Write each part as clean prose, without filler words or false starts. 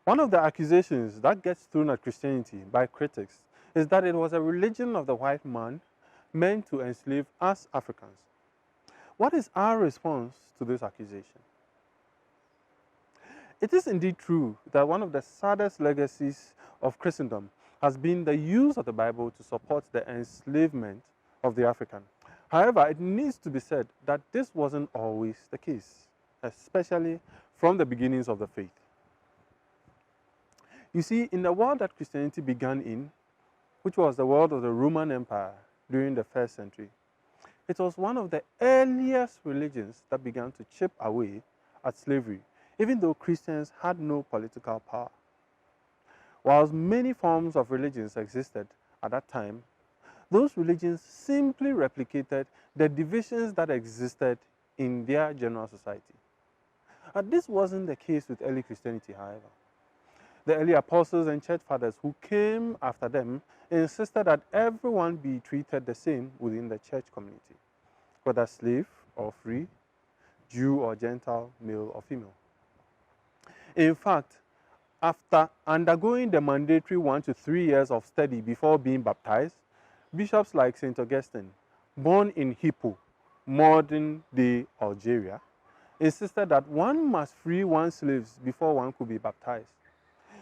One of the accusations that gets thrown at Christianity by critics is that it was a religion of the white man meant to enslave us Africans. What is our response to this accusation? It is indeed true that one of the saddest legacies of Christendom has been the use of the Bible to support the enslavement of the African. However, it needs to be said that this wasn't always the case, especially from the beginnings of the faith. You see, in the world that Christianity began in, which was the world of the Roman Empire during the 1st century, it was one of the earliest religions that began to chip away at slavery, even though Christians had no political power. Whilst many forms of religions existed at that time, those religions simply replicated the divisions that existed in their general society. And this wasn't the case with early Christianity, however. The early apostles and church fathers who came after them insisted that everyone be treated the same within the church community, whether slave or free, Jew or Gentile, male or female. In fact, after undergoing the mandatory 1 to 3 years of study before being baptized, bishops like St. Augustine, born in Hippo, modern-day Algeria, insisted that one must free one's slaves before one could be baptized.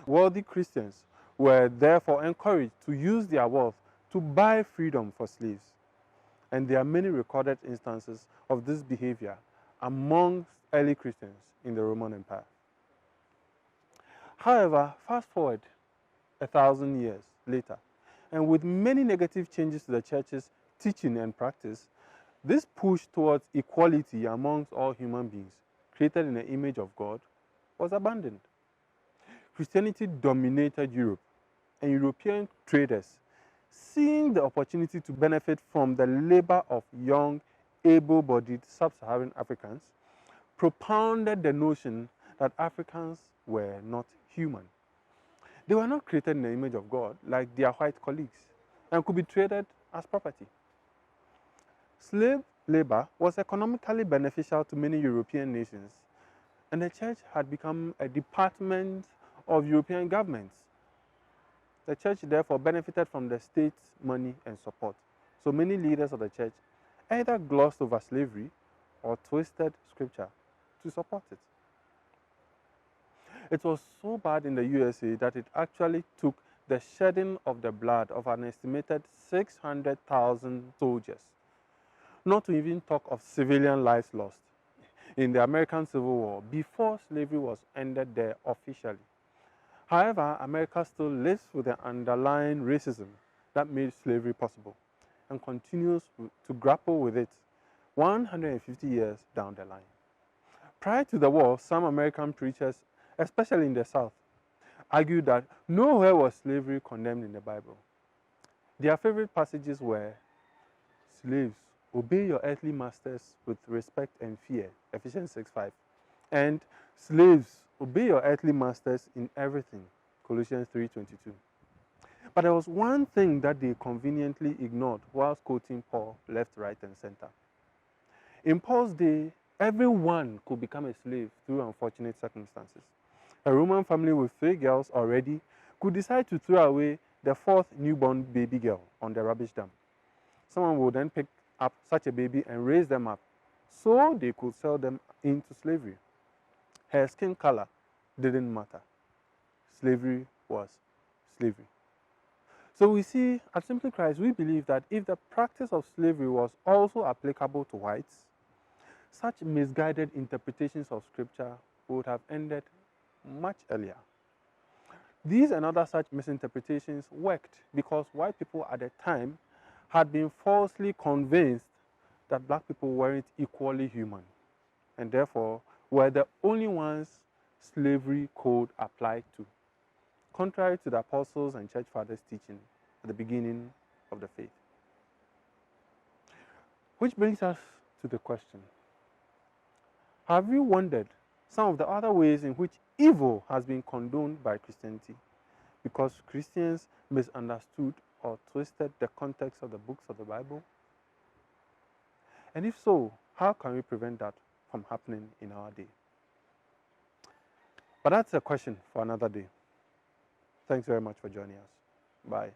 Wealthy Christians were therefore encouraged to use their wealth to buy freedom for slaves. And there are many recorded instances of this behavior amongst early Christians in the Roman Empire. However, fast forward 1,000 years later, and with many negative changes to the church's teaching and practice, this push towards equality amongst all human beings, created in the image of God, was abandoned. Christianity dominated Europe, and European traders, seeing the opportunity to benefit from the labor of young, able-bodied sub-Saharan Africans, propounded the notion that Africans were not human. They were not created in the image of God like their white colleagues and could be traded as property. Slave labor was economically beneficial to many European nations, and the church had become a department of European governments. The church therefore benefited from the state's money and support. So many leaders of the church either glossed over slavery or twisted scripture to support it. It was so bad in the USA that it actually took the shedding of the blood of an estimated 600,000 soldiers, not to even talk of civilian lives lost in the American Civil War before slavery was ended there officially. However, America still lives with the underlying racism that made slavery possible and continues to grapple with it 150 years down the line. Prior to the war, some American preachers, especially in the South, argued that nowhere was slavery condemned in the Bible. Their favorite passages were, "Slaves, obey your earthly masters with respect and fear," Ephesians 6:5, and "Slaves, obey your earthly masters in everything," Colossians 3:22. But there was one thing that they conveniently ignored whilst quoting Paul left, right, and center. In Paul's day, everyone could become a slave through unfortunate circumstances. A Roman family with 3 girls already could decide to throw away the 4th newborn baby girl on the rubbish dump. Someone would then pick up such a baby and raise them up so they could sell them into slavery. Her skin color didn't matter. Slavery was slavery. So we see at Simply Christ, we believe that if the practice of slavery was also applicable to whites, such misguided interpretations of scripture would have ended much earlier. These and other such misinterpretations worked because white people at the time had been falsely convinced that black people weren't equally human and therefore were the only ones slavery code applied to, contrary to the apostles and church fathers' teaching at the beginning of the faith. Which brings us to the question: have you wondered some of the other ways in which evil has been condoned by Christianity because Christians misunderstood or twisted the context of the books of the Bible? And if so, how can we prevent that from happening in our day? But that's a question for another day. Thanks very much for joining us. Bye.